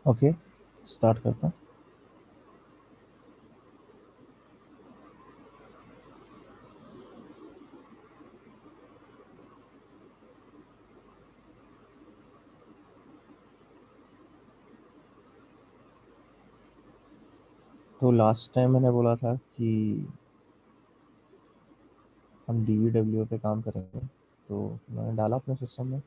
Okay, start करता हूँ। तो लास्ट टाइम मैंने बोला था कि हम डीवीडब्ल्यू पे काम करेंगे, तो मैंने डाला अपने सिस्टम में।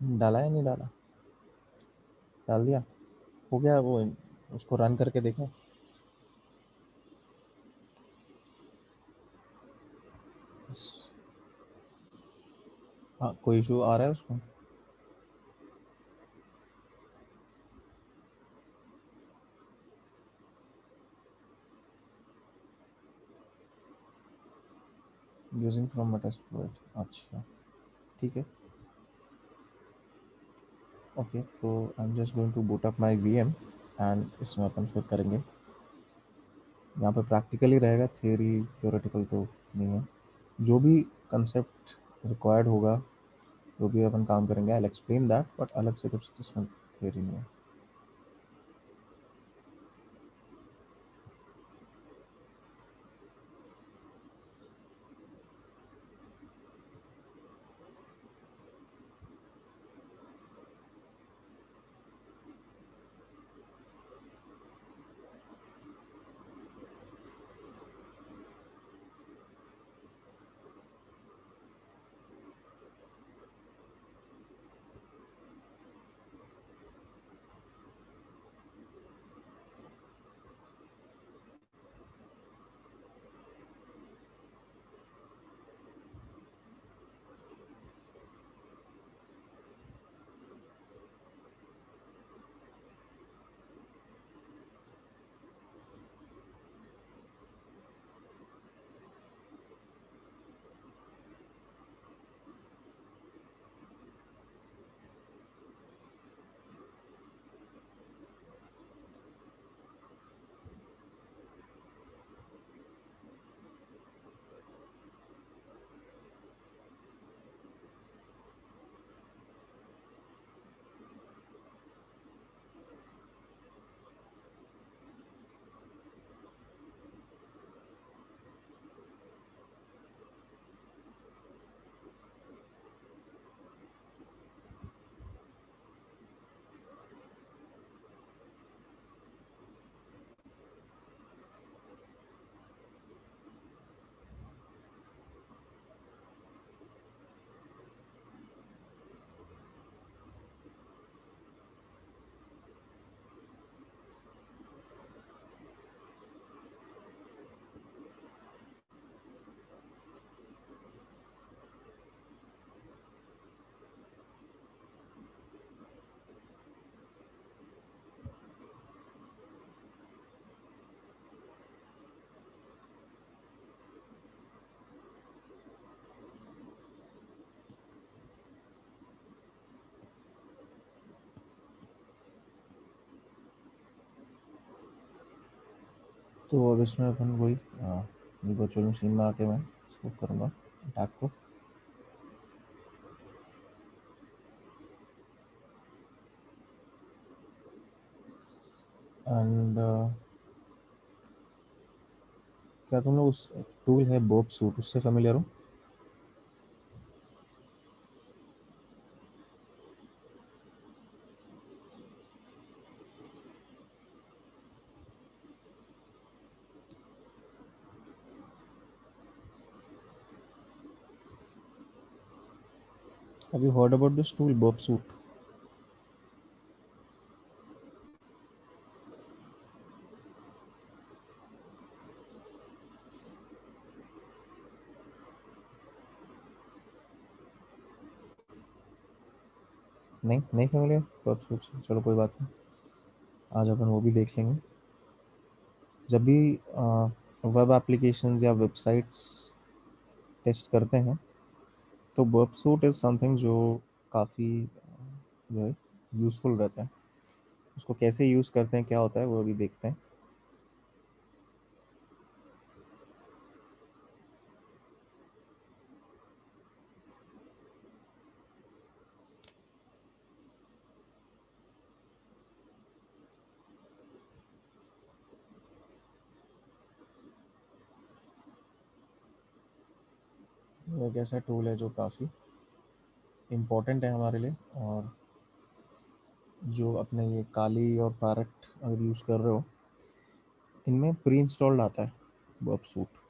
डाला या नहीं डाला? डाल दिया। हो गया वो, उसको रन करके देखा। हाँ, कोई इशू आ रहा है उसको? यूजिंग फ्रॉम मेटास्प्लॉइट, अच्छा। ठीक है। ओके, तो I am just going to boot up my VM and इसमें अपन फिर करेंगे। यहाँ पे प्रैक्टिकल ही रहेगा, थियोरी थ्योरेटिकल तो नहीं है। जो भी कंसेप्ट रिक्वायर्ड होगा, जो भी अपन काम करेंगे, आई एक्सप्लेन दैट, बट अलग से कुछ इसमें थियोरी नहीं है। तो अब इसमें अपन वही वर्चुअल मशीन में आके मैं इसको करूँगा अटैक को। एंड क्या तुम लोग उस टूल है बोप सूट, उससे फेमिलियर हो? Have you heard about this tool Burp Suite? नहीं फेमिलियर बर्ब सूट से? चलो कोई बात नहीं, आज अपन वो भी देख लेंगे। जब भी वेब एप्लीकेशंस या वेबसाइट्स टेस्ट करते हैं तो बर्ब सूट इज़ समथिंग जो काफ़ी जो है यूज़फुल रहता है। उसको कैसे यूज़ करते हैं, क्या होता है, वो भी देखते हैं। एक ऐसा टूल है जो काफ़ी इम्पोर्टेंट है हमारे लिए, और जो अपने ये काली और पैरट अगर यूज़ कर रहे हो, इनमें प्री इंस्टॉल्ड आता है बर्ब सूट।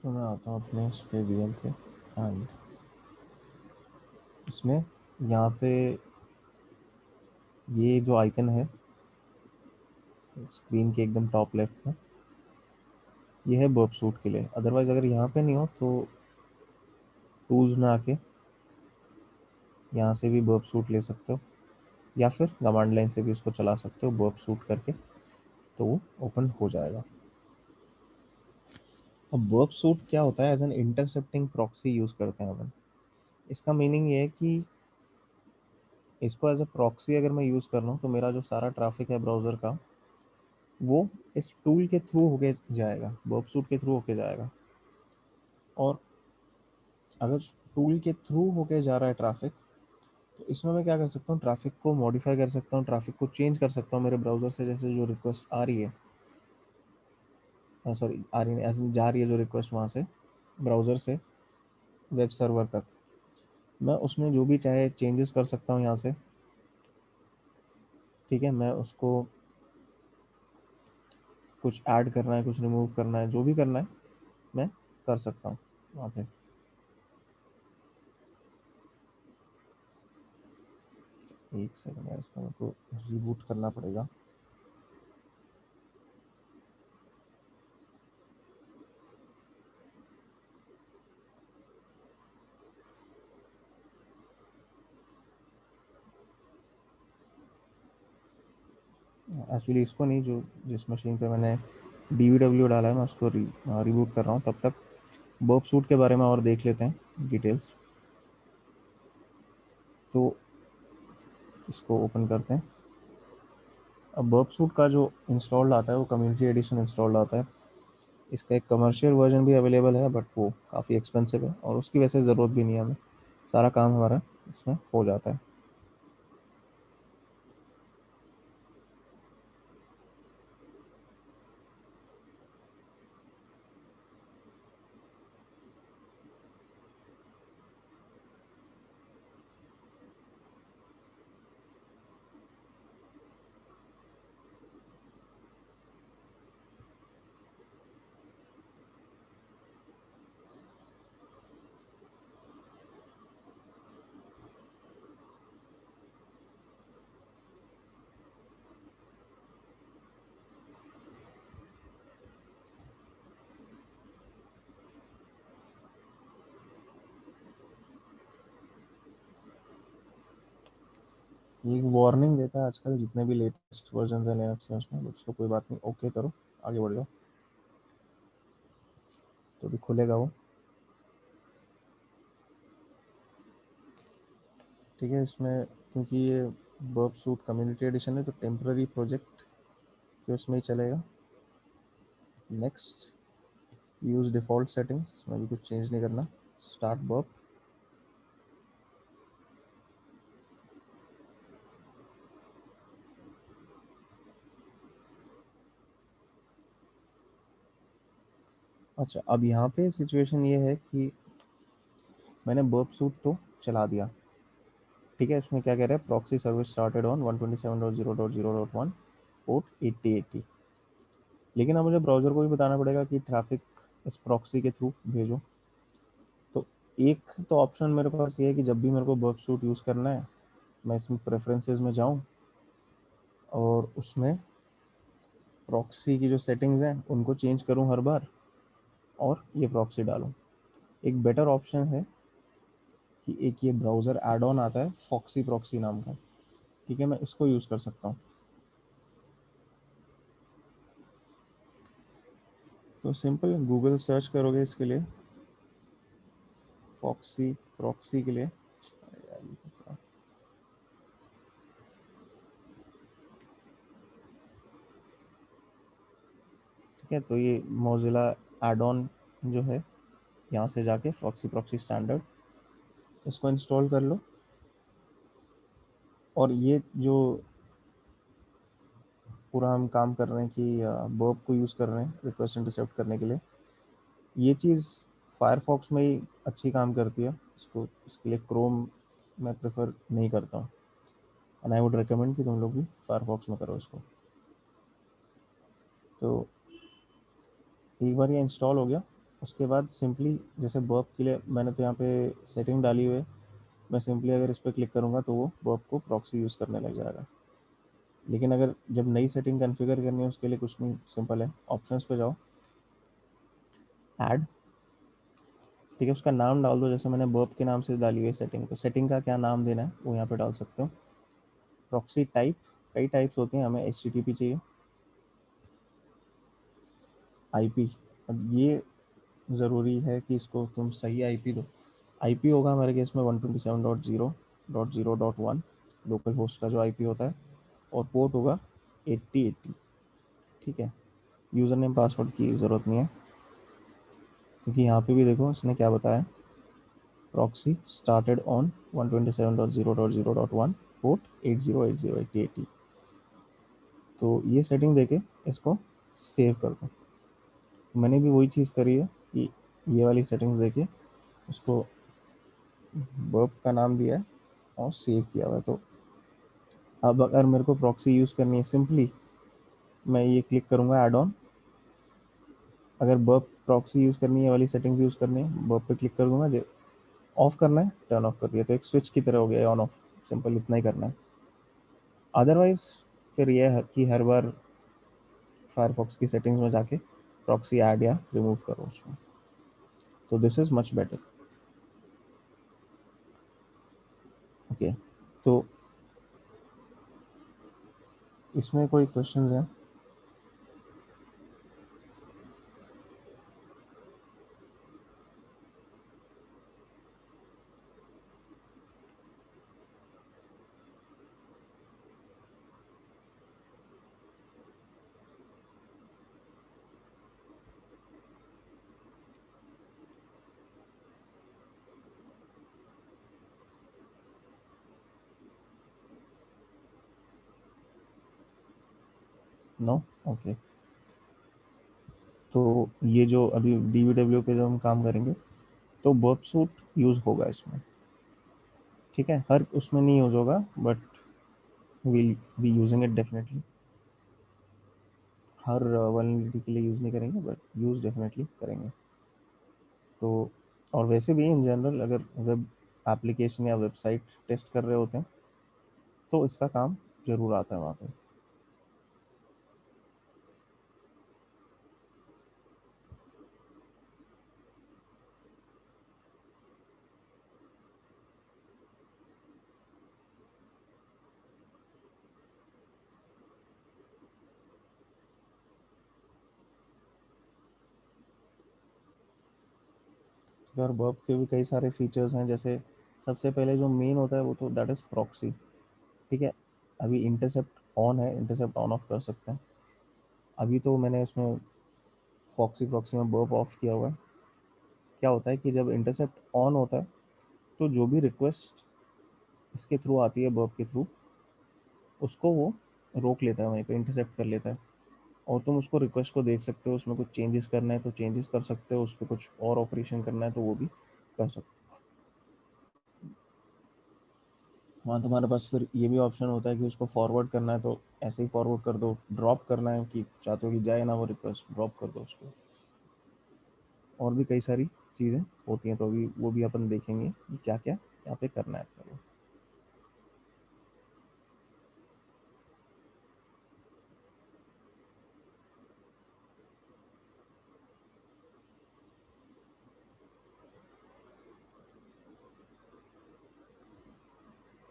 तो मैं आता हूँ अपने इस पे वी पे, एंड इसमें यहाँ पे ये जो आइकन है स्क्रीन के एकदम टॉप लेफ्ट में, ये है बर्ब सूट के लिए। अदरवाइज अगर यहाँ पे नहीं हो तो टूल्स में आके यहाँ से भी बर्ब सूट ले सकते हो, या फिर कमांड लाइन से भी इसको चला सकते हो बर्ब सूट करके, तो वो ओपन हो जाएगा। अब बर्ब सूट क्या होता है? As an intercepting proxy use करते हैं अपन। इसका मीनिंग ये है कि इसको एज अ प्रॉक्सी अगर मैं यूज़ कर रहा हूँ तो मेरा जो सारा ट्रैफिक है ब्राउज़र का, वो इस टूल के थ्रू होके जाएगा, बर्ब सूट के थ्रू होके जाएगा। और अगर टूल के थ्रू होके जा रहा है ट्रैफिक, तो इसमें मैं क्या कर सकता हूँ? ट्रैफिक को मॉडिफाई कर सकता हूँ, ट्रैफिक को चेंज कर सकता हूँ मेरे ब्राउज़र से। जैसे जो रिक्वेस्ट आ रही है, सॉरी आ रही है, ऐसे जा रही है जो रिक्वेस्ट वहाँ से ब्राउज़र से वेब सर्वर तक, मैं उसमें जो भी चाहे चेंजेस कर सकता हूँ यहाँ से। ठीक है, मैं उसको कुछ ऐड करना है, कुछ रिमूव करना है, जो भी करना है मैं कर सकता हूँ वहाँ पे। एक सेकंड यार, इसको मेरे को रिबूट करना पड़ेगा। एक्चुअली इसको नहीं, जो जिस मशीन पे मैंने DVW डाला है मैं उसको रिबूट कर रहा हूँ। तब तक बर्ब सूट के बारे में और देख लेते हैं डिटेल्स। तो इसको ओपन करते हैं। अब बर्ब सूट का जो इंस्टॉल्ड आता है वो कम्युनिटी एडिशन इंस्टॉल्ड आता है। इसका एक कमर्शियल वर्जन भी अवेलेबल है, बट वो काफ़ी एक्सपेंसिव है और उसकी वैसे ज़रूरत भी नहीं है हमें, सारा काम हमारा इसमें हो जाता है। ये एक वार्निंग देता है आजकल जितने भी लेटेस्ट वर्जन है लिनक्स में उसमें, बट कोई बात नहीं, ओके करो, आगे बढ़ जाओ, तो भी खुलेगा वो। ठीक है, इसमें क्योंकि ये बर्ब सूट कम्युनिटी एडिशन है तो टेम्पररी प्रोजेक्ट के उसमें ही चलेगा। नेक्स्ट, यूज़ डिफ़ॉल्ट सेटिंग्स, इसमें भी कुछ चेंज नहीं करना। Start Burp. अच्छा, अब यहाँ पे सिचुएशन ये है कि मैंने बर्ब सूट तो चला दिया, ठीक है। इसमें क्या कह रहा है, proxy service started on 127.0.0.1 port 8080। लेकिन अब मुझे ब्राउज़र को भी बताना पड़ेगा कि ट्रैफिक इस प्रॉक्सी के थ्रू भेजो। तो एक तो ऑप्शन मेरे पास ये है कि जब भी मेरे को बर्ब सूट यूज़ करना है, मैं इसमें प्रेफरेंसेस में जाऊँ और उसमें प्रॉक्सी की जो सेटिंग्स हैं उनको चेंज करूँ हर बार और ये प्रॉक्सी डालूँ। एक बेटर ऑप्शन है कि एक ये ब्राउज़र एड ऑन आता है फॉक्सी प्रॉक्सी नाम का, ठीक है, मैं इसको यूज़ कर सकता हूँ। तो सिंपल गूगल सर्च करोगे इसके लिए, फॉक्सी प्रॉक्सी के लिए। ठीक है, तो ये मोजिला एड ऑन जो है, यहाँ से जाके प्रॉक्सी प्रॉक्सी स्टैंडर्ड, इसको इंस्टॉल कर लो। और ये जो पूरा हम काम कर रहे हैं कि बर्ब को यूज़ कर रहे हैं रिक्वेस्ट इंटरसेप्ट करने के लिए, ये चीज़ फायरफॉक्स में ही अच्छी काम करती है। इसको इसके लिए क्रोम मैं प्रेफर नहीं करता हूँ, एंड आई वुड रिकमेंड कि तुम लोग भी फायरफॉक्स में करो इसको। तो एक बार ये इंस्टॉल हो गया, उसके बाद सिंपली जैसे बर्ब के लिए मैंने तो यहाँ पे सेटिंग डाली हुई है, मैं सिंपली अगर इस पर क्लिक करूँगा तो वो बर्ब को प्रॉक्सी यूज़ करने लग जाएगा। लेकिन अगर जब नई सेटिंग कॉन्फ़िगर करनी है उसके लिए कुछ नहीं, सिंपल है, ऑप्शंस पे जाओ, ऐड, ठीक है, उसका नाम डाल दो, जैसे मैंने बर्ब के नाम से डाली हुई है सेटिंग, तो सेटिंग का क्या नाम देना है वो यहाँ पे डाल सकते हो। प्रॉक्सी टाइप, कई टाइप्स होती हैं, हमें HTTP चाहिए। IP, अब ये ज़रूरी है कि इसको तुम सही IP दो। IP होगा हमारे केस में 127.0.0.1 लोकल होस्ट का जो IP होता है, और पोर्ट होगा 8080, ठीक है। यूज़र नेम पासवर्ड की ज़रूरत नहीं है, क्योंकि यहाँ पे भी देखो इसने क्या बताया, प्रॉक्सी स्टार्टेड ऑन 127.0.0.1 पोर्ट 8080 तो ये सेटिंग देके इसको सेव कर दो। मैंने भी वही चीज़ करी है कि ये वाली सेटिंग्स देके उसको बर्ब का नाम दिया है और सेव किया हुआ है। तो अब अगर मेरे को प्रॉक्सी यूज़ करनी है, सिंपली मैं ये क्लिक करूँगा ऐड ऑन, अगर बर्ब प्रॉक्सी यूज़ करनी है, वाली सेटिंग्स यूज़ करनी है, बर्ब पे क्लिक कर दूंगा, जो ऑफ करना है टर्न ऑफ कर दिया, तो एक स्विच की तरह हो गया ऑन ऑफ, सिंपल इतना ही करना है। अदरवाइज फिर ये है कि हर बार फायरफॉक्स की सेटिंग्स में जाके प्रॉक्सी ऐड या रिमूव करो उसमें, तो this is much better. Okay, तो इसमें कोई क्वेश्चंस हैं? No, okay. तो ये जो अभी DVW पे जो हम काम करेंगे, तो बर्ब सूट यूज़ होगा इसमें, ठीक है। हर उसमें नहीं यूज़ होगा, but will be using it definitely. Her vulnerability के लिए यूज़ नहीं करेंगे, बट यूज़ डेफिनेटली करेंगे। तो और वैसे भी इन जनरल अगर वेब एप्लीकेशन या वेबसाइट टेस्ट कर रहे होते हैं तो इसका काम ज़रूर आता है वहाँ पे। और वर्ब के भी कई सारे फीचर्स हैं, जैसे सबसे पहले जो मेन होता है वो तो दैट इज प्रॉक्सी। ठीक है, अभी इंटरसेप्ट ऑन है, इंटरसेप्ट ऑन ऑफ कर सकते हैं। अभी तो मैंने इसमें फॉक्सी प्रॉक्सी में बर्प ऑफ किया हुआ है। क्या होता है कि जब इंटरसेप्ट ऑन होता है तो जो भी रिक्वेस्ट इसके थ्रू आती है, बर्प के थ्रू, उसको वो रोक लेता है, वहीं पे इंटरसेप्ट कर लेता है। और तुम उसको रिक्वेस्ट को देख सकते हो, उसमें कुछ चेंजेस करना है तो चेंजेस कर सकते हो, उस पर कुछ और ऑपरेशन करना है तो वो भी कर सकते हो। वहाँ तुम्हारे पास फिर ये भी ऑप्शन होता है कि उसको फॉरवर्ड करना है तो ऐसे ही फॉरवर्ड कर दो, ड्रॉप करना है कि चाहते हो कि जाए ना वो रिक्वेस्ट, ड्रॉप कर दो उसको। और भी कई सारी चीज़ें होती हैं, तो अभी वो भी अपन देखेंगे कि क्या क्या यहाँ पे करना है अपने को।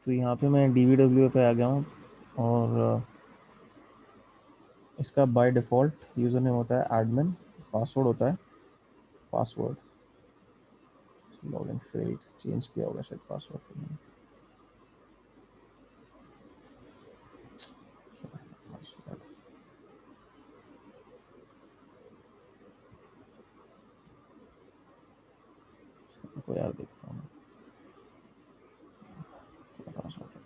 तो यहाँ पे मैं DVW पे आ गया हूँ, और इसका बाय डिफ़ॉल्ट यूज़र नेम होता है एडमिन, पासवर्ड होता है पासवर्ड। लॉगिन फेल्ड, चेंज किया होगा शायद पासवर्ड। को यार देखता हूँ पासवर्ड।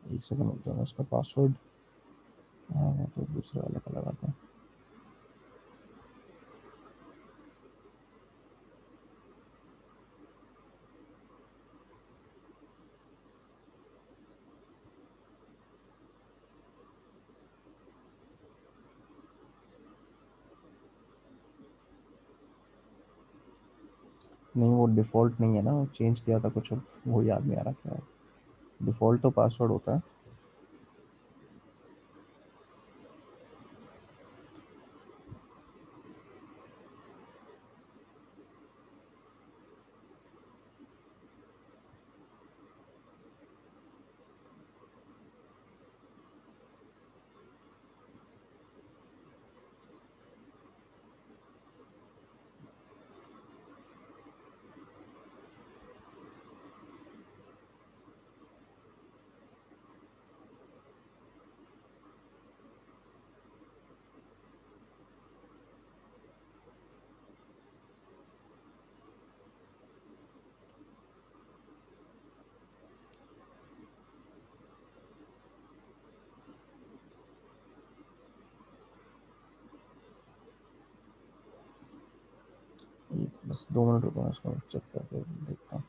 एक सेकंड रुक जाओ, उसका पासवर्ड तो दूसरे वाले का लगाते हैं। नहीं, वो डिफ़ॉल्ट नहीं है ना, वो चेंज किया था कुछ, अब वो याद नहीं आ रहा क्या है। डिफ़ॉल्ट तो पासवर्ड होता है। बस 2 मिनट रुको, मैं इसको चेक करके देखता हूँ।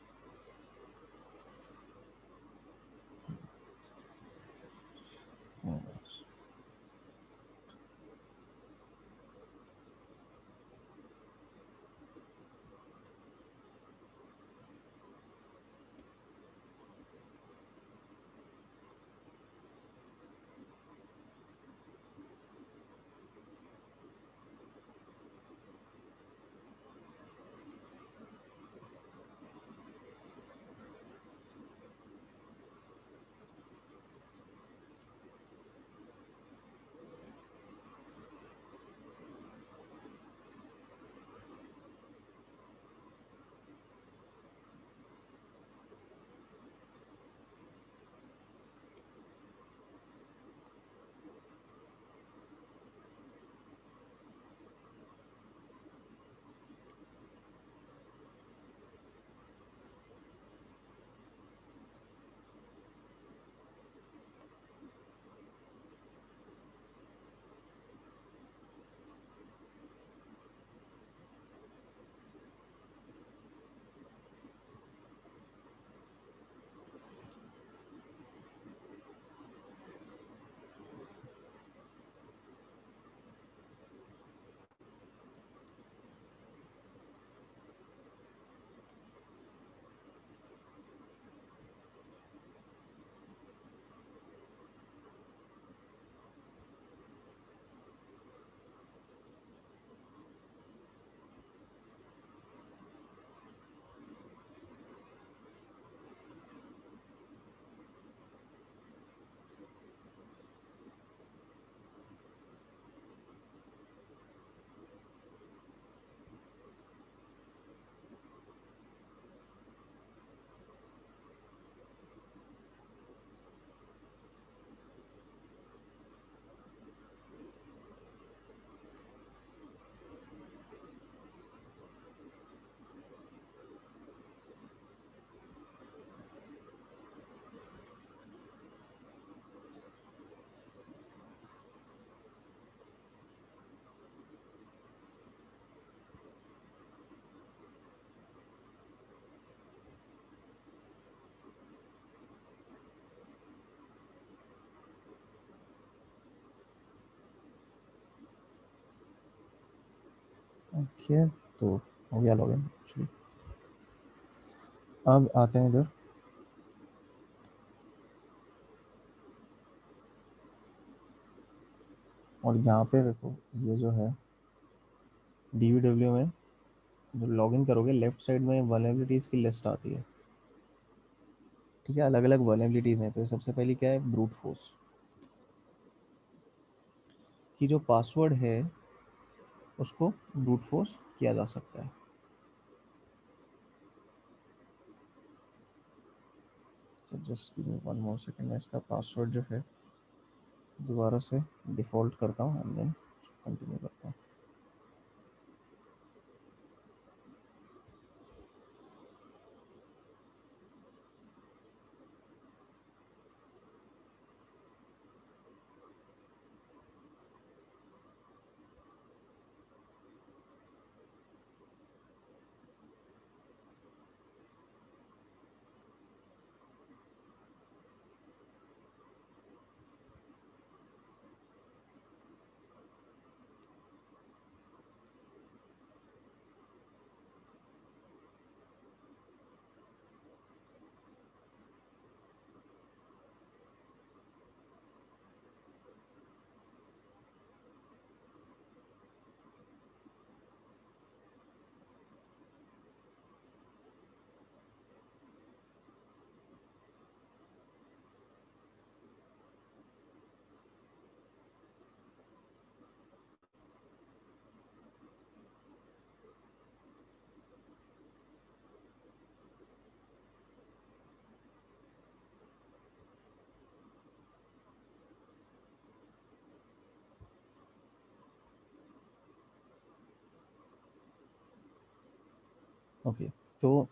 ओके, तो हो गया लॉगिन एक्चुअली। अब आते हैं इधर, और यहाँ पे देखो ये जो है DVW में जो लॉगिन करोगे लेफ्ट साइड में वल्नरेबिलिटीज़ की लिस्ट आती है। ठीक है, अलग अलग वल्नरेबिलिटीज़ हैं। तो सबसे पहली क्या है, ब्रूट फोर्स, कि जो पासवर्ड है उसको ब्रूट फोर्स किया जा सकता है। तो just give me 1 more second, मैं इसका पासवर्ड जो है दोबारा से डिफ़ॉल्ट करता हूँ एंड देन कंटिन्यू करता हूँ। ओके, तो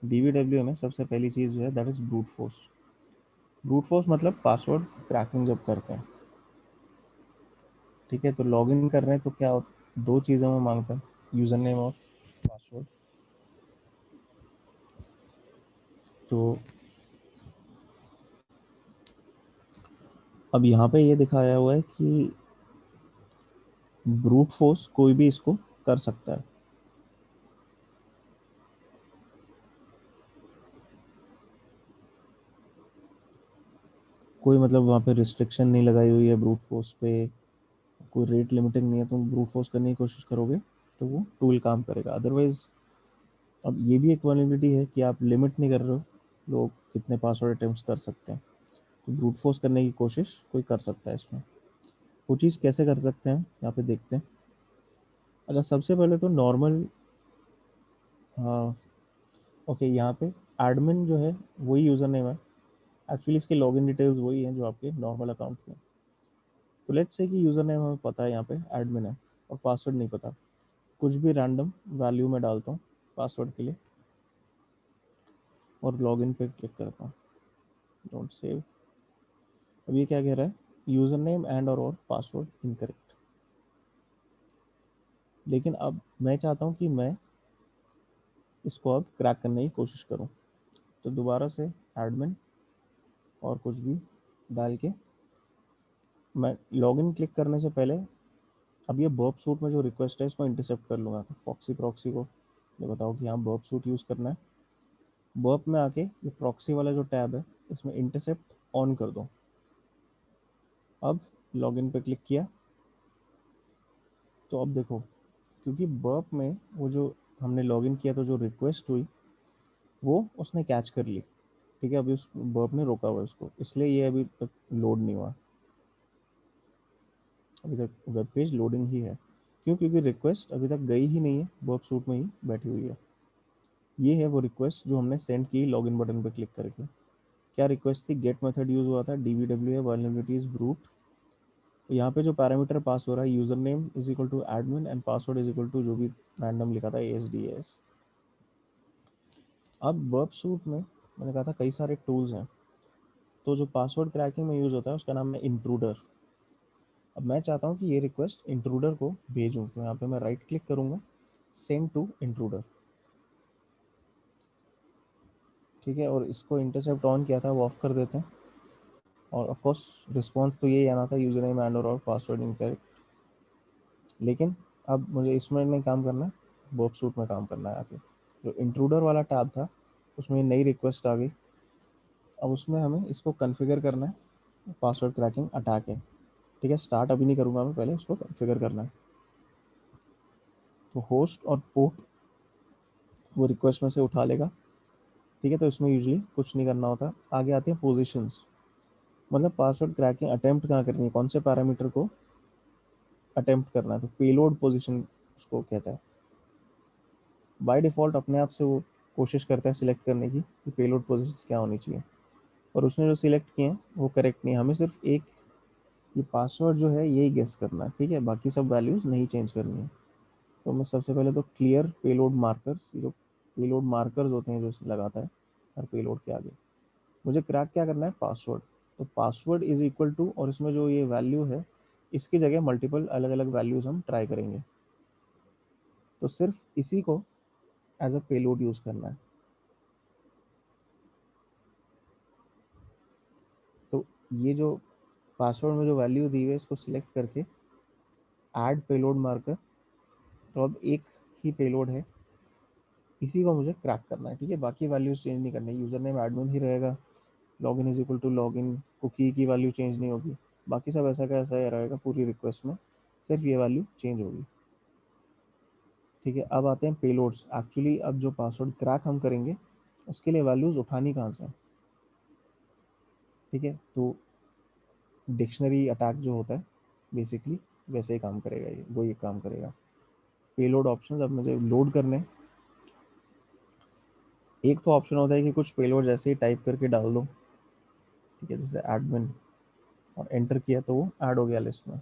DVW में सबसे पहली चीज़ जो है that is brute force. Brute force मतलब पासवर्ड क्रैकिंग जब करते हैं। ठीक है, तो लॉगिन कर रहे हैं तो क्या दो चीज़ों में मांगता है। यूज़र नेम और पासवर्ड। तो अब यहाँ पे ये दिखाया हुआ है कि ब्रूट फोर्स कोई भी इसको कर सकता है। कोई मतलब वहाँ पे रिस्ट्रिक्शन नहीं लगाई हुई है ब्रूट फोर्स पे, कोई रेट लिमिटिंग नहीं है। तुम ब्रूट फोर्स करने की कोशिश करोगे तो वो टूल काम करेगा। अदरवाइज अब ये भी एक वल्नरेबिलिटी है कि आप लिमिट नहीं कर रहे हो लोग कितने पासवर्ड अटेम्प्ट कर सकते हैं। तो ब्रूट फोर्स करने की कोशिश कोई कर सकता है इसमें। वो चीज़ कैसे कर सकते हैं यहाँ पे देखते हैं। अच्छा, सबसे पहले तो नॉर्मल, हाँ ओके, यहाँ पे एडमिन जो है वही यूज़र नेम है। एक्चुअली इसके लॉगिन डिटेल्स वही हैं जो आपके नॉर्मल अकाउंट में। तो लेट्स से कि यूज़र नेम हमें पता है यहाँ पे एडमिन है और पासवर्ड नहीं पता। कुछ भी रैंडम वैल्यू में डालता हूँ पासवर्ड के लिए और लॉगिन पे क्लिक करता हूँ। Don't save. अब ये क्या कह रहा है, यूज़र नेम एंड और पासवर्ड इनकरेक्ट। लेकिन अब मैं चाहता हूँ कि मैं इसको अब क्रैक करने की कोशिश करूँ। तो दोबारा से एडमिन और कुछ भी डाल के मैं लॉगिन क्लिक करने से पहले अब ये बर्ब सूट में जो रिक्वेस्ट है इसको इंटरसेप्ट कर लूँगा। तो फॉक्सी प्रॉक्सी को ये बताओ कि यहाँ बर्ब सूट यूज़ करना है। बर्ब में आके ये प्रॉक्सी वाला जो टैब है इसमें इंटरसेप्ट ऑन कर दो। अब लॉगिन पे क्लिक किया तो अब देखो, क्योंकि बर्ब में वो जो हमने लॉगिन किया तो जो रिक्वेस्ट हुई वो उसने कैच कर ली। ठीक है, अभी उस बर्ब ने रोका हुआ है उसको, इसलिए ये अभी तक लोड नहीं हुआ। अभी तक वेब पेज लोडिंग ही है। क्यों? क्योंकि रिक्वेस्ट अभी तक गई ही नहीं है, वर्क सूट में ही बैठी हुई है। ये है वो रिक्वेस्ट जो हमने सेंड की लॉगिन बटन पर क्लिक करके। क्या रिक्वेस्ट थी? गेट मेथड यूज हुआ था, डीबीडब्ल्यू है वल्नरेबिलिटीज ब्रूट। यहाँ पे जो पैरामीटर पास हो रहा है user name is equal to admin and password is equal to जो भी रैंडम लिखा था ASDS। अब वर्क सूट में मैंने कहा था कई सारे टूल्स हैं। तो जो पासवर्ड क्रैकिंग में यूज होता है उसका नाम है इंट्रूडर। अब मैं चाहता हूँ कि ये रिक्वेस्ट इंट्रूडर को भेजूँ, तो यहाँ पे मैं राइट क्लिक करूँगा, सेंड टू इंट्रूडर। ठीक है, और इसको इंटरसेप्ट ऑन किया था वो ऑफ कर देते हैं। और ऑफ कोर्स रिस्पॉन्स तो यही आना था, यूजर नेम एंड और पासवर्ड इनकरेक्ट। लेकिन अब मुझे इसमें नहीं काम करना है, बॉब सूट में काम करना है आके। जो इंट्रूडर वाला टैब था उसमें नई रिक्वेस्ट आ गई। अब उसमें हमें इसको कन्फिगर करना है, पासवर्ड क्रैकिंग अटैक है। ठीक है, स्टार्ट अभी नहीं करूँगा मैं, पहले उसको कन्फिगर करना है। तो होस्ट और पोर्ट वो रिक्वेस्ट में से उठा लेगा। ठीक है, तो इसमें यूजली कुछ नहीं करना होता। आगे आते हैं पोजिशंस, मतलब पासवर्ड क्रैकिंग अटेम्प्ट कहाँ करनी है, कौन से पैरामीटर को अटेम्प्ट करना है। तो पेलोड पोजीशन उसको कहता है। बाय डिफ़ॉल्ट अपने आप से वो कोशिश करता है सिलेक्ट करने की कि पेलोड पोजीशन क्या होनी चाहिए, और उसने जो सिलेक्ट किए हैं वो करेक्ट नहीं है। हमें सिर्फ एक ये पासवर्ड जो है यही गेस करना है। ठीक है, बाकी सब वैल्यूज़ नहीं चेंज करनी है। तो मैं सबसे पहले तो क्लियर पेलोड मार्कर्स, जो पेलोड मार्कर्स होते हैं जो लगाता है हर पेलोड के आगे। मुझे क्रैक क्या करना है, पासवर्ड। तो पासवर्ड इज इक्वल टू, और इसमें जो ये वैल्यू है इसकी जगह मल्टीपल अलग अलग वैल्यूज हम ट्राई करेंगे। तो सिर्फ इसी को एज अ पेलोड यूज करना है। तो ये जो पासवर्ड में जो वैल्यू दी हुई है इसको सिलेक्ट करके ऐड पेलोड मार्कर। तो अब एक ही पेलोड है, इसी को मुझे क्रैक करना है। ठीक है, बाकी वैल्यूज चेंज नहीं करनी, यूजर नेम एडमिन ही रहेगा, login is equal to login, cookie की वैल्यू चेंज नहीं होगी, बाकी सब ऐसा का ऐसा ही रहेगा पूरी रिक्वेस्ट में, सिर्फ ये वैल्यू चेंज होगी। ठीक है, अब आते हैं पेलोड्स। एक्चुअली अब जो पासवर्ड क्रैक हम करेंगे उसके लिए वैल्यूज उठानी कहाँ से है। ठीक है, तो डिक्शनरी अटैक जो होता है बेसिकली वैसे ही काम करेगा, ये वो ये काम करेगा। पेलोड ऑप्शन अब मुझे लोड करने, एक तो ऑप्शन होता है कि कुछ पेलोड जैसे ही टाइप करके डाल दो। ठीक है, जैसे एडमिन और एंटर किया तो वो ऐड हो गया लिस्ट में।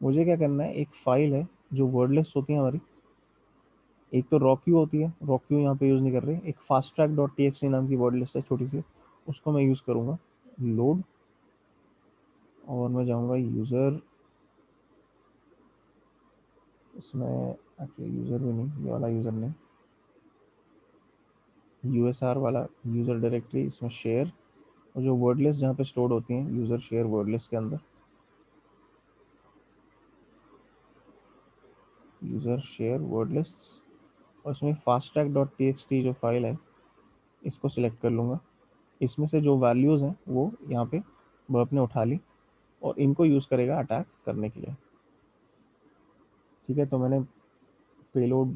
मुझे क्या करना है, एक फाइल है जो वर्ड लिस्ट होती है हमारी, एक तो रॉक्यू होती है, रॉक्यू यहाँ पे यूज़ नहीं कर रहे, एक फास्ट ट्रैक डॉट टी नाम की वर्ड लिस्ट है छोटी सी, उसको मैं यूज़ करूँगा। लोड, और मैं जाऊँगा यूज़र इसमें एक्चुअली यूज़र भी नहीं, ये वाला यूज़र नहीं, यूएसआर वाला यूज़र डायरेक्टरी, इसमें शेयर, और जो वर्ड लिस्ट जहाँ पे स्टोर होती हैं यूज़र शेयर वर्ड लिस्ट के अंदर, यूज़र शेयर वर्ड लिस्ट, और इसमें FASTag dot T x T जो फाइल है इसको सिलेक्ट कर लूँगा। इसमें से जो वैल्यूज़ हैं वो यहाँ पे बर्प ने उठा ली और इनको यूज़ करेगा अटैक करने के लिए। ठीक है, तो मैंने पेलोड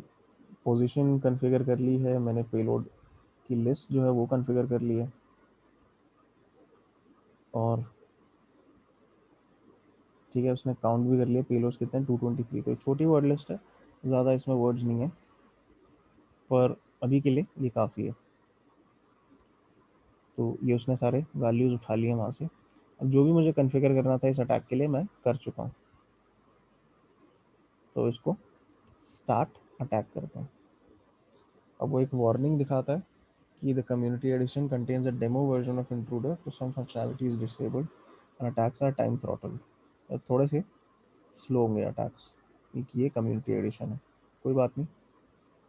पोजीशन कॉन्फ़िगर कर ली है, मैंने पेलोड की लिस्ट जो है वो कॉन्फ़िगर कर ली है, और ठीक है उसने काउंट भी कर लिया पेलोड्स कितने हैं, 223। तो एक छोटी वर्ड लिस्ट है, ज़्यादा इसमें वर्ड्स नहीं है, पर अभी के लिए ये काफ़ी है। तो ये उसने सारे वैल्यूज़ उठा लिए वहाँ से। अब जो भी मुझे कॉन्फ़िगर करना था इस अटैक के लिए मैं कर चुका हूँ, तो इसको स्टार्ट अटैक करते हैं। अब वो एक वार्निंग दिखाता है कि the community edition contains a demo version of intruder, तो some functionality is disabled and attacks are time throttled. थोड़े से स्लो होंगे अटैक्स क्योंकि ये कम्युनिटी एडिशन है। कोई बात नहीं,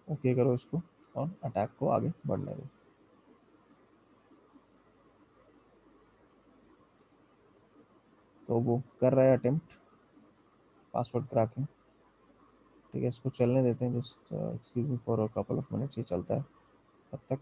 ओके करो इसको और अटैक को आगे बढ़ने दो। तो वो कर रहा है अटेम्प्ट पासवर्ड क्रैकिंग। ठीक है, इसको चलने देते हैं, just excuse me for a couple of minutes, ये चलता है तब तक।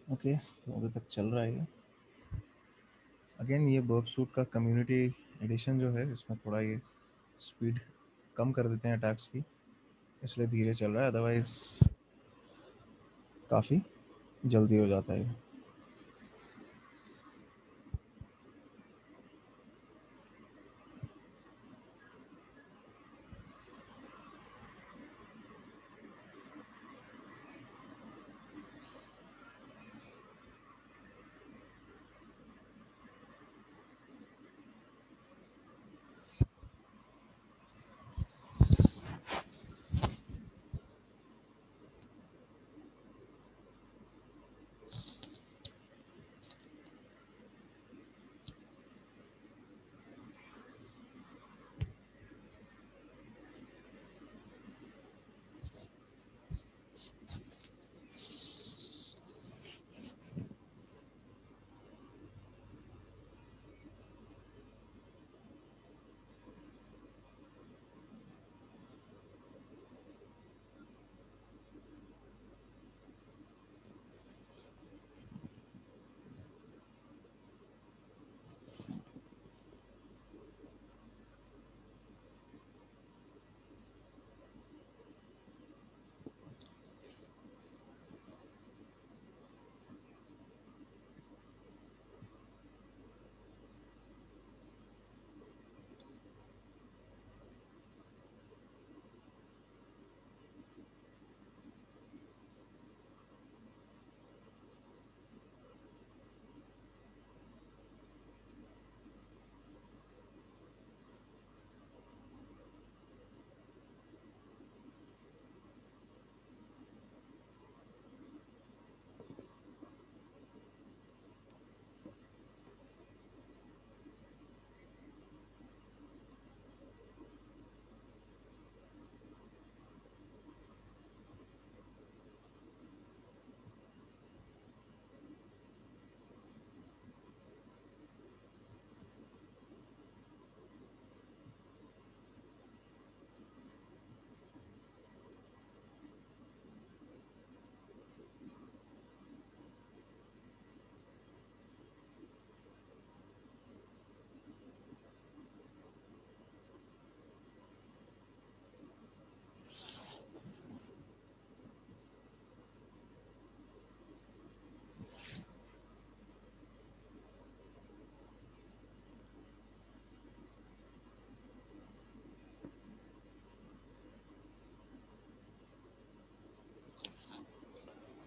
ओके, तो अभी तक चल रहा है ये। अगेन ये बर्ब सूट का कम्युनिटी एडिशन जो है, इसमें थोड़ा ये स्पीड कम कर देते हैं अटैक्स की, इसलिए धीरे चल रहा है, अदरवाइज काफ़ी जल्दी हो जाता है ये।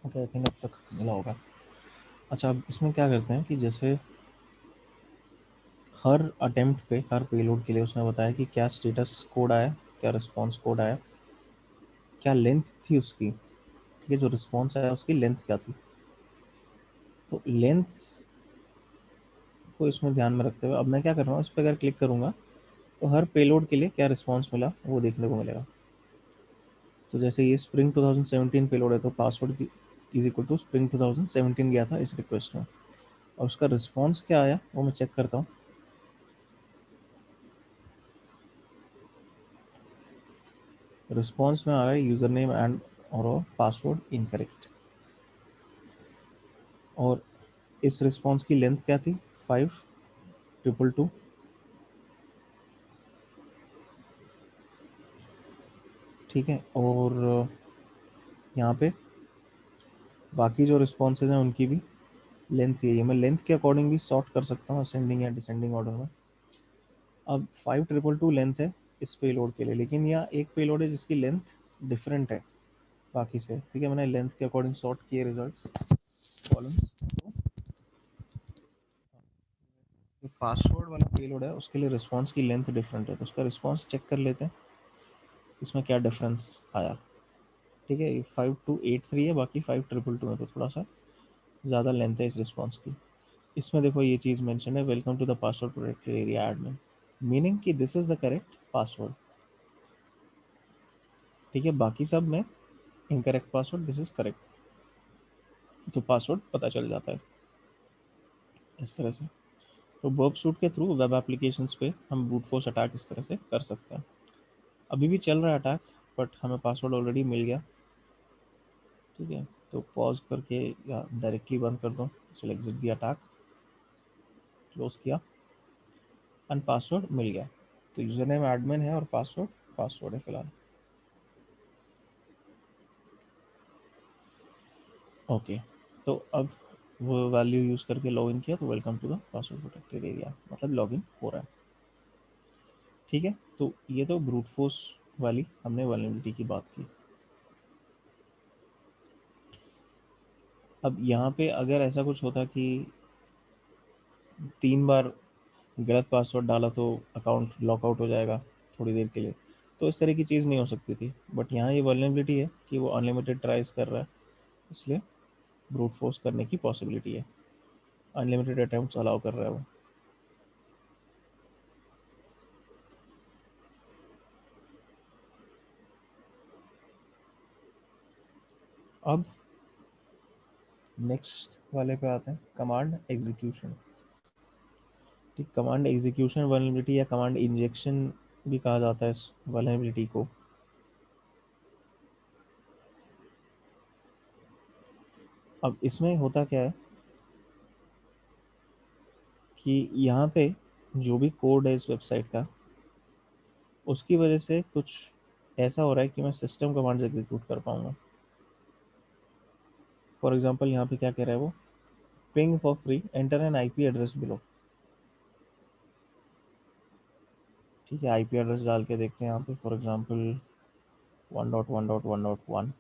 ओके, आई थिंक अब तक मिला होगा। अच्छा, अब इसमें क्या करते हैं कि जैसे हर अटेम्प्ट पे, हर पेलोड के लिए उसने बताया कि क्या स्टेटस कोड आया, क्या रिस्पॉन्स कोड आया, क्या लेंथ थी उसकी, ठीक है, जो रिस्पॉन्स आया उसकी लेंथ क्या थी। तो लेंथ को इसमें ध्यान में रखते हुए अब मैं क्या कर रहा हूँ, इस पर अगर क्लिक करूँगा तो हर पेलोड के लिए क्या रिस्पॉन्स मिला वो देखने को मिलेगा। तो जैसे ये स्प्रिंग 2017 पेलोड है, तो पासवर्ड की इज इक्वल टू स्प्रिंग 2017 गया था इस रिक्वेस्ट में, और उसका रिस्पॉन्स क्या आया वो मैं चेक करता हूँ। रिस्पॉन्स में आ रहा है यूज़र नेम एंड और पासवर्ड इनकरेक्ट, और इस रिस्पॉन्स की लेंथ क्या थी, 5222। ठीक है, और यहाँ पे बाकी जो रिस्पॉन्सेज हैं उनकी भी लेंथ यही है। मैं लेंथ के अकॉर्डिंग भी सॉर्ट कर सकता हूँ असेंडिंग या डिसेंडिंग ऑर्डर में। अब 5222 लेंथ है इस पेलोड के लिए, लेकिन यह एक पेलोड है जिसकी लेंथ डिफरेंट है बाकी से। ठीक है, मैंने लेंथ के अकॉर्डिंग सॉर्ट किए रिजल्ट्स कॉलम्स। जो पासवर्ड वाला पेलोड है उसके लिए रिस्पॉन्स की लेंथ डिफरेंट है, तो उसका रिस्पॉन्स चेक कर लेते हैं इसमें क्या डिफरेंस आया। ठीक है, ये 5283 है, बाकी 5222 है, तो थोड़ा सा ज़्यादा लेंथ है इस रिस्पॉन्स की। इसमें देखो ये चीज़ मेंशन है, welcome to the password protected area admin, meaning कि this is the correct password. ठीक है, बाकी सब में incorrect password, this is correct, तो पासवर्ड पता चल जाता है इस तरह से। तो बर्ब सूट के थ्रू वेब एप्लीकेशंस पे हम ब्रूट फोर्स अटैक इस तरह से कर सकते हैं। अभी भी चल रहा है अटैक, बट हमें पासवर्ड ऑलरेडी मिल गया। ठीक है, तो पॉज करके या डायरेक्टली बंद कर दो, इसको एग्जिट द अटैक, क्लोज किया एंड पासवर्ड मिल गया। तो यूजर नेम एडमिन है और पासवर्ड पासवर्ड है फिलहाल। ओके, तो अब वो वैल्यू यूज करके लॉगिन किया तो welcome to the password protected area, मतलब लॉगिन हो रहा है। ठीक है, तो ये तो ब्रूट फोर्स वाली हमने वल्नरेबिलिटी की बात की। अब यहाँ पे अगर ऐसा कुछ होता कि 3 बार गलत पासवर्ड डाला तो अकाउंट लॉकआउट हो जाएगा थोड़ी देर के लिए, तो इस तरह की चीज़ नहीं हो सकती थी। बट यहाँ ये वल्नरेबिलिटी है कि वो अनलिमिटेड ट्राइज कर रहा है, इसलिए ब्रूट फोर्स करने की पॉसिबिलिटी है, अनलिमिटेड अटेम्प्ट्स अलाउ कर रहा है वो। अब नेक्स्ट वाले पे आते हैं, कमांड एग्जीक्यूशन। ठीक, कमांड एग्जीक्यूशन वल्नरेबिलिटी या कमांड इंजेक्शन भी कहा जाता है इस वल्नरेबिलिटी को। अब इसमें होता क्या है कि यहाँ पे जो भी कोड है इस वेबसाइट का, उसकी वजह से कुछ ऐसा हो रहा है कि मैं सिस्टम कमांड्स एग्जीक्यूट कर पाऊंगा। फॉर एग्जांपल यहाँ पे क्या कह रहा है वो, ping for free enter N IP address below. ठीक है, आईपी एड्रेस डाल के देखते हैं यहाँ पे, फॉर एग्जांपल 1.1.1.1।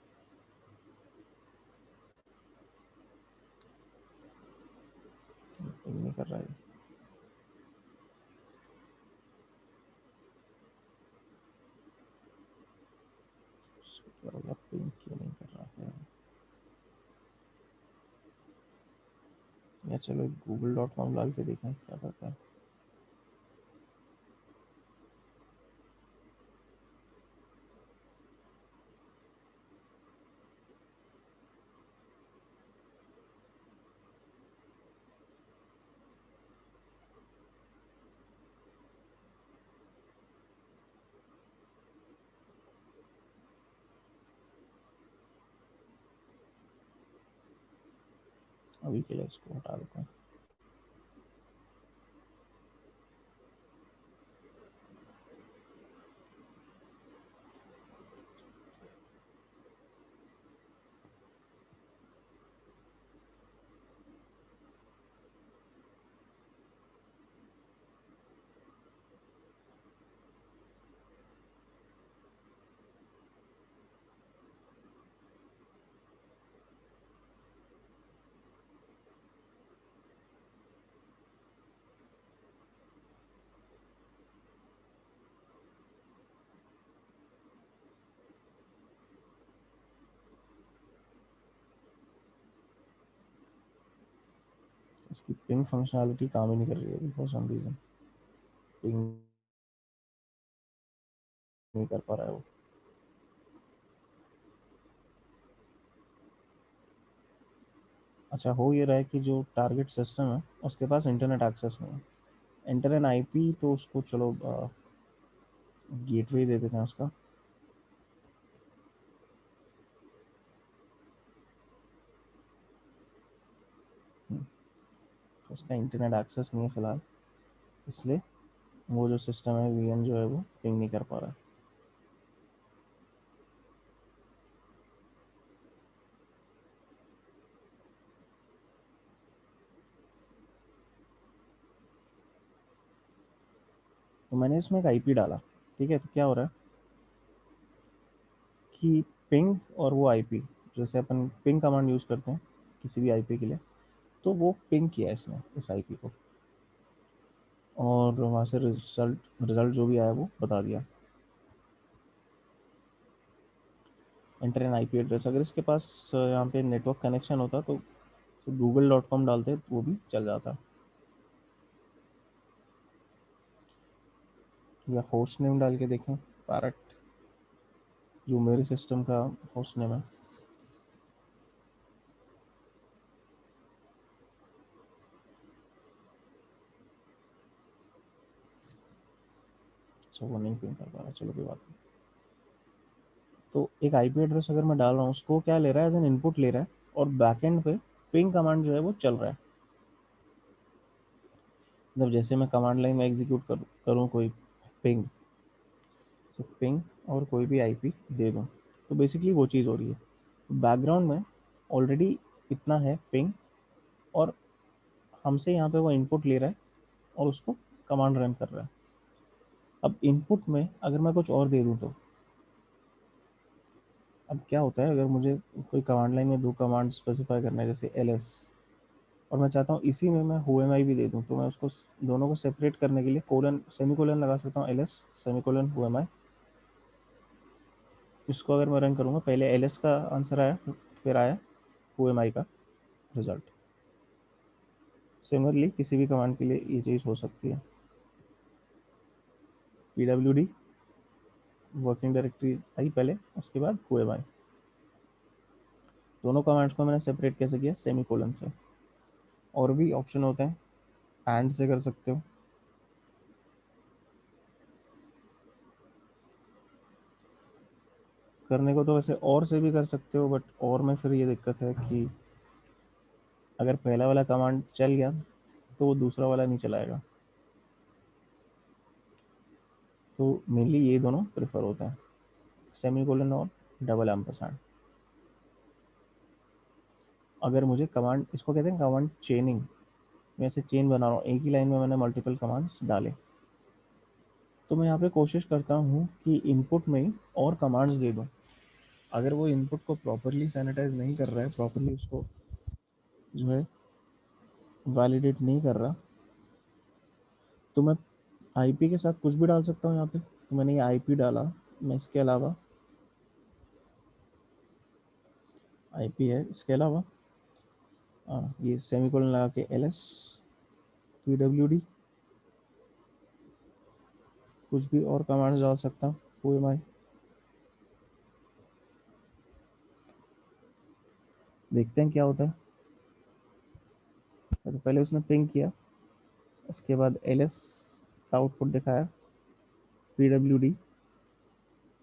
पिंग नहीं कर रहा है, क्या हो गया, पिंग क्यों नहीं कर रहा है। या चलो google.com डाल के देखें क्या करता है। अभी के लिए इसको हटा देते हैं। इसकी पिंग फंक्शनैलिटी काम ही नहीं कर रही है फॉर सम रीजन, पिंग नहीं कर पा रहा है वो। अच्छा, हो ये रहा है कि जो टारगेट सिस्टम है उसके पास इंटरनेट एक्सेस नहीं है। एंटर एन आईपी, तो उसको चलो गेटवे दे देते हैं उसका। हम्म, तो उसका इंटरनेट एक्सेस नहीं है फिलहाल, इसलिए वो जो सिस्टम है वीएम जो है वो पिंग नहीं कर पा रहा है। तो मैंने इसमें एक आईपी डाला। ठीक है, तो क्या हो रहा है कि पिंग और वो आईपी, जैसे अपन पिंग कमांड यूज़ करते हैं किसी भी आईपी के लिए, तो वो पिंग किया इसने इस आईपी को, और वहाँ से रिजल्ट रिजल्ट जो भी आया वो बता दिया। एंटर एन आईपी एड्रेस, अगर इसके पास यहाँ पे नेटवर्क कनेक्शन होता तो google.com डालते तो वो भी चल जाता, या होस्ट नेम डाल के देखें, पैरट, जो मेरे सिस्टम का होस्ट नेम है। अच्छा, वो नहीं पिंग कर पा रहा, चलो कोई बात नहीं। तो एक आईपी एड्रेस अगर मैं डाल रहा हूँ, उसको क्या ले रहा है, एज एन इनपुट ले रहा है, और बैकएंड पे पिंग कमांड जो है वो चल रहा है। मतलब जैसे मैं कमांड लाइन में एग्जीक्यूट करूँ कोई पिंग, तो पिंग और कोई भी आईपी दे दूँ, तो बेसिकली वो चीज़ हो रही है। बैकग्राउंड में ऑलरेडी इतना है पिंग, और हमसे यहाँ पे वो इनपुट ले रहा है और उसको कमांड रन कर रहा है। अब इनपुट में अगर मैं कुछ और दे दूँ तो अब क्या होता है, अगर मुझे कोई कमांड लाइन में दो कमांड स्पेसिफाई करना है जैसे ls, और मैं चाहता हूँ इसी में मैं whoami भी दे दूँ, तो मैं उसको दोनों को सेपरेट करने के लिए कोलन सेमीकोलन लगा सकता हूँ, ls सेमीकोलन whoami। इसको अगर मैं रन करूँगा, पहले ls का आंसर आया, फिर आया whoami का रिजल्ट। सिमिलरली किसी भी कमांड के लिए ये चीज़ हो सकती है। pwd वर्किंग डायरेक्टरी आई पहले, उसके बाद whoami। दोनों कमांड्स को मैंने सेपरेट कैसे किया, सेमीकोलन से। और भी ऑप्शन होते हैं, एंड से कर सकते हो, करने को तो वैसे और से भी कर सकते हो, बट और में फिर ये दिक्कत है कि अगर पहला वाला कमांड चल गया तो वो दूसरा वाला नहीं चलाएगा। तो मेनली ये दोनों प्रेफर होते हैं, सेमीकोलन और डबल एम्परसैंड। अगर मुझे कमांड, इसको कहते हैं कमांड चेनिंग, मैं ऐसे चेन बना रहा हूँ, एक ही लाइन में मैंने मल्टीपल कमांड्स डाले, तो मैं यहाँ पे कोशिश करता हूँ कि इनपुट में और कमांड्स दे दूँ। अगर वो इनपुट को प्रॉपरली सैनिटाइज नहीं कर रहा है, प्रॉपरली उसको जो है वैलिडेट नहीं कर रहा, तो मैं आईपी के साथ कुछ भी डाल सकता हूँ यहाँ पे। तो मैंने ये आईपी डाला, मैं इसके अलावा आईपी है, इसके अलावा ये सेमीकोलन लगा के एल एस पी कुछ भी और कमांड्स डाल सकता हूँ, ओ एम आई। देखते हैं क्या होता है। तो पहले उसने पिंग किया, उसके बाद एल एस का आउटपुट दिखाया, पी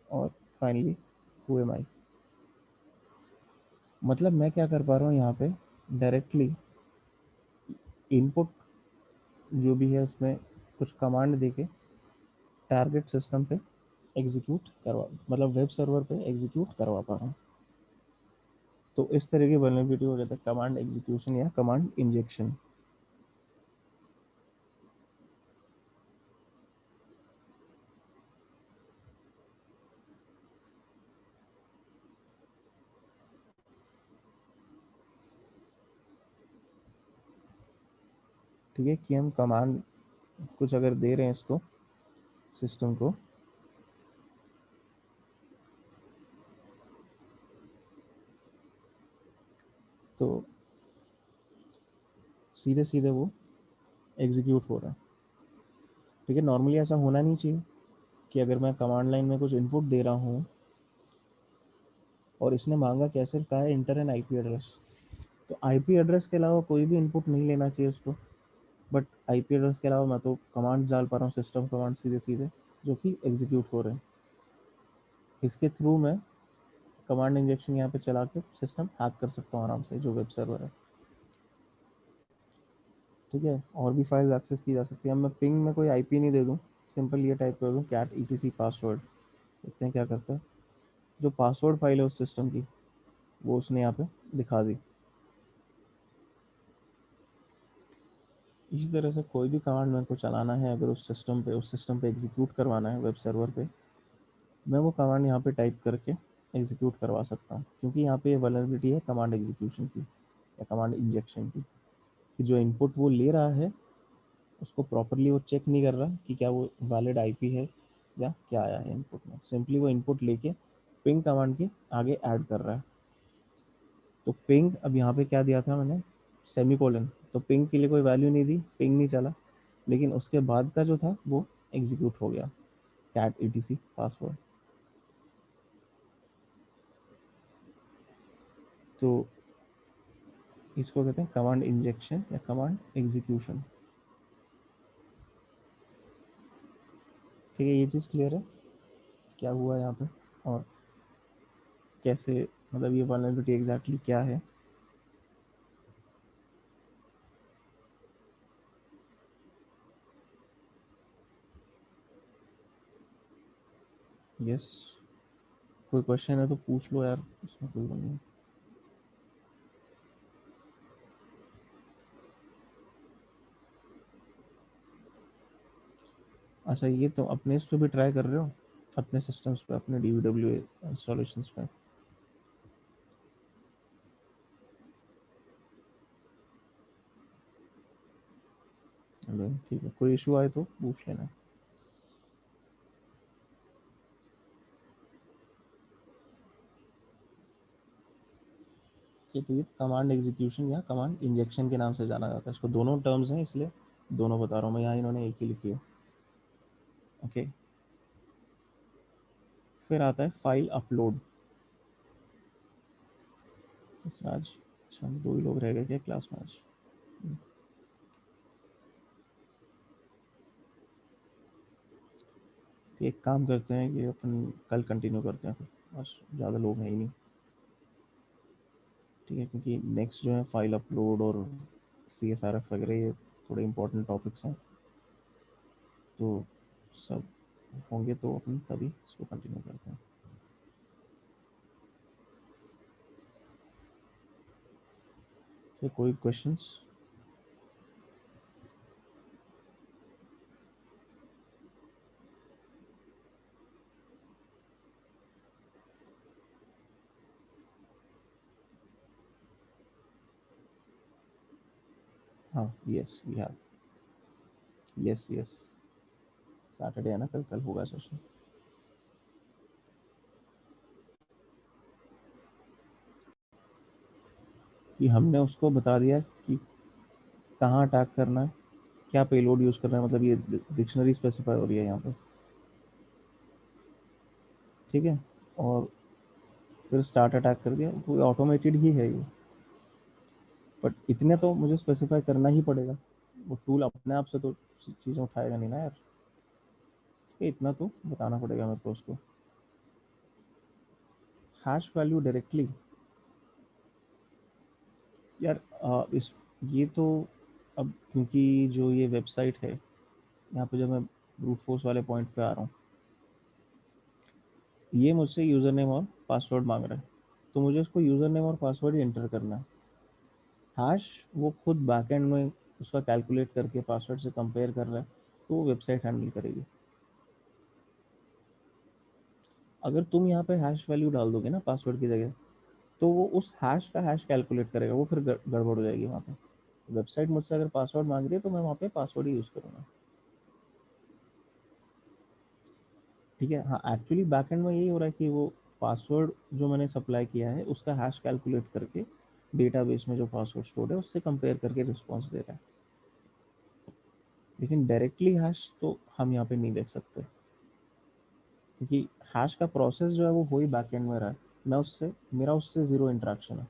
और फाइनली ओ एम आई। मतलब मैं क्या कर पा रहा हूँ यहाँ पे, डायरेक्टली इनपुट जो भी है उसमें कुछ कमांड देके टारगेट सिस्टम पे एग्जीक्यूट करवा, मतलब वेब सर्वर पे एग्जीक्यूट करवा पा रहा हूँ। तो इस तरह की वल्नरेबिलिटी हो जाता है कमांड एग्जीक्यूशन या कमांड इंजेक्शन। ठीक है, कि हम कमांड कुछ अगर दे रहे हैं इसको, सिस्टम को, तो सीधे सीधे वो एग्जीक्यूट हो रहा है। ठीक है, नॉर्मली ऐसा होना नहीं चाहिए कि अगर मैं कमांड लाइन में कुछ इनपुट दे रहा हूँ और इसने मांगा क्या, सिर्फ कहा है इंटर एन आईपी एड्रेस, तो आईपी एड्रेस के अलावा कोई भी इनपुट नहीं लेना चाहिए उसको। बट आईपी एड्रेस के अलावा मैं तो कमांड डाल पा रहा हूँ, सिस्टम कमांड सीधे सीधे, जो कि एग्जीक्यूट हो रहे हैं। इसके थ्रू मैं कमांड इंजेक्शन यहाँ पे चला के सिस्टम हैक कर सकता हूँ आराम से, जो वेब सर्वर है। ठीक है, और भी फाइल एक्सेस की जा सकती है। अब मैं पिंग में कोई आईपी नहीं दे दूँ, सिंपल ये टाइप कर दूँ कैट ई पासवर्ड, देखते हैं क्या करता है। जो पासवर्ड फाइल है उस सिस्टम की, वो उसने यहाँ पे दिखा दी। इसी तरह से कोई भी कमांड मेरे को चलाना है, अगर उस सिस्टम पे एग्जीक्यूट करवाना है वेब सर्वर पे, मैं वो कमांड यहाँ पे टाइप करके एग्जीक्यूट करवा सकता हूँ। क्योंकि यहाँ पे वल्नरेबिलिटी है कमांड एग्जीक्यूशन की या कमांड इंजेक्शन की, कि जो इनपुट वो ले रहा है उसको प्रॉपरली वो चेक नहीं कर रहा कि क्या वो वैलिड आईपी है या क्या आया है इनपुट में। सिंपली वो इनपुट लेके पिंग कमांड के आगे ऐड कर रहा है। तो पिंग, अब यहाँ पे क्या दिया था मैंने, सेमीकोलन, तो पिंग के लिए कोई वैल्यू नहीं दी, पिंग नहीं चला, लेकिन उसके बाद का जो था वो एग्जीक्यूट हो गया, कैट ई पासवर्ड। तो इसको कहते हैं कमांड इंजेक्शन या कमांड एग्जीक्यूशन। ठीक है, ये चीज़ क्लियर है क्या हुआ यहाँ पे, और कैसे, मतलब ये वल्नरेबिलिटी एग्जैक्टली क्या है। यस, कोई क्वेश्चन है तो पूछ लो यार, इसमें कोई वो नहीं है। अच्छा, ये तो अपने इस पे भी ट्राई कर रहे हो, अपने सिस्टम्स पे, अपने डीवीडब्ल्यू इंस्टॉलेशंस पे? चलो ठीक है, कोई इशू आए तो पूछ लेना। ये तो ये कमांड एग्जीक्यूशन या कमांड इंजेक्शन के नाम से जाना जाता है, इसको दोनों टर्म्स हैं इसलिए दोनों बता रहा हूँ मैं, यहाँ इन्होंने एक ही लिखी है। ओके। फिर आता है फाइल अपलोड। इसमें आज, अच्छा, दो ही लोग रह गए क्या क्लास में आज? तो एक काम करते हैं कि अपन कल कंटिन्यू करते हैं, फिर आज ज़्यादा लोग हैं ही नहीं। ठीक है, क्योंकि नेक्स्ट जो है फाइल अपलोड और सी एस आर एफ वगैरह, ये थोड़े इंपॉर्टेंट टॉपिक्स हैं, तो सब होंगे तो अपन तभी इसको कंटिन्यू करते हैं। तो कोई क्वेश्चंस? हाँ, yes we have. Yes yes, Saturday है ना, कल कल होगा सेशन। कि हमने उसको बता दिया कि कहाँ अटैक करना है, क्या पेलोड यूज़ करना है, मतलब ये डिक्शनरी स्पेसिफाई हो रही है यहाँ पे। ठीक है, और फिर स्टार्ट अटैक कर दिया, तो ऑटोमेटेड ही है ये। बट इतने तो मुझे स्पेसिफाई करना ही पड़ेगा, वो टूल अपने आप से तो चीज़ें उठाएगा नहीं ना यार, ये इतना तो बताना पड़ेगा मेरे को उसको। हैश वैल्यू डायरेक्टली, यार इस, ये तो, अब क्योंकि जो ये वेबसाइट है, यहाँ पे जब मैं ब्रूट फोर्स वाले पॉइंट पे आ रहा हूँ, ये मुझसे यूज़र नेम और पासवर्ड मांग रहा है, तो मुझे उसको यूज़र नेम और पासवर्ड ही एंटर करना है। हैश वो खुद बैकएंड में उसका कैलकुलेट करके पासवर्ड से कंपेयर कर रहा है, तो वो वेबसाइट हैंडल करेगी। अगर तुम यहाँ पे हैश वैल्यू डाल दोगे ना पासवर्ड की जगह, तो वो उस हैश का हैश कैलकुलेट करेगा, वो फिर गड़बड़ हो जाएगी वहाँ पे। वेबसाइट मुझसे अगर पासवर्ड मांग रही है तो मैं वहाँ पे पासवर्ड ही यूज़ करूँगा। ठीक है, हाँ, एक्चुअली बैकएंड में यही हो रहा है कि वो पासवर्ड जो मैंने सप्लाई किया है उसका हैश कैलकुलेट करके डेटाबेस में जो पासवर्ड स्टोर है उससे कंपेयर करके रिस्पॉन्स दे रहा है। लेकिन डायरेक्टली हैश तो हम यहाँ पे नहीं देख सकते, क्योंकि हैश का प्रोसेस जो है वो वही बैकएंड में रहा है, मैं उससे, मेरा उससे ज़ीरो इंटरेक्शन है।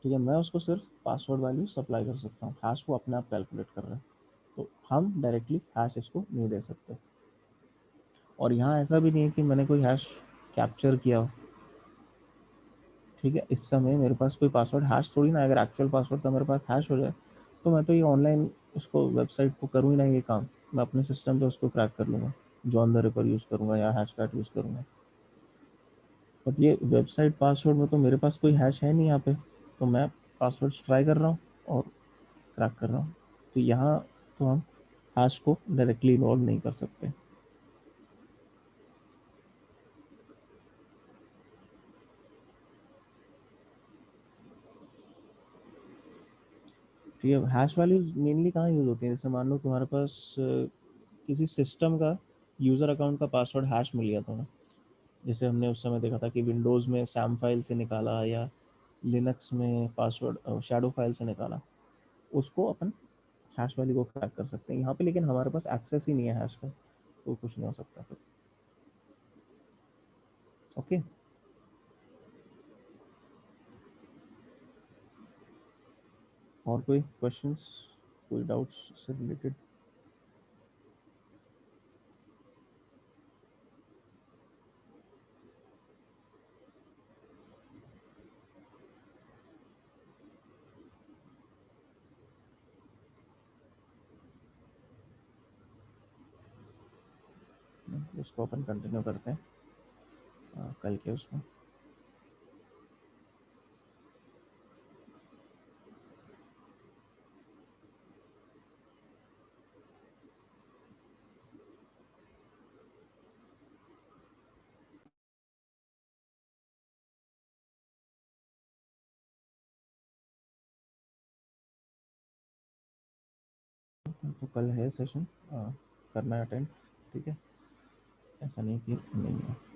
ठीक है, मैं उसको सिर्फ पासवर्ड वैल्यू सप्लाई कर सकता हूँ, हैश वो अपने आप कैलकुलेट कर रहा है, तो हम डायरेक्टली हैश इसको नहीं दे सकते। और यहाँ ऐसा भी नहीं है कि मैंने कोई हैश कैप्चर किया हो। ठीक है, इस समय मेरे पास कोई पासवर्ड हैश थोड़ी ना, अगर एक्चुअल पासवर्ड का मेरे पास हैश हो जाए, तो मैं तो ये ऑनलाइन उसको वेबसाइट को करूँ ही ना ये काम, मैं अपने सिस्टम पे उसको क्रैक कर लूँगा, जो अंदर पर यूज़ करूँगा या हैश टैग यूज़ करूँगा। बट ये वेबसाइट पासवर्ड में तो मेरे पास कोई हैश है नहीं यहाँ पे, तो मैं पासवर्ड ट्राई कर रहा हूँ और क्रैक कर रहा हूँ, तो यहाँ तो हम हैश को डायरेक्टली इन्वॉल्व नहीं कर सकते। तो ये हैश वैल्यूज मेनली कहाँ यूज़ होती हैं, जैसे मान लो तुम्हारे पास किसी सिस्टम का यूज़र अकाउंट का पासवर्ड हैश मिल गया तुम्हें, जैसे हमने उस समय देखा था कि विंडोज़ में सैम फाइल से निकाला या लिनक्स में पासवर्ड शैडो फाइल से निकाला, उसको अपन हैश वैल्यू को क्रैक कर सकते हैं यहाँ पे, लेकिन हमारे पास एक्सेस ही नहीं है हैश का, तो कुछ नहीं हो सकता फिर। ओके। और कोई क्वेश्चंस, कोई डाउट्स से रिलेटेड? उसको अपन कंटिन्यू करते हैं कल के उसमें। तो कल है सेशन, करना है अटेंड। ठीक है, ऐसा नहीं कि नहीं है।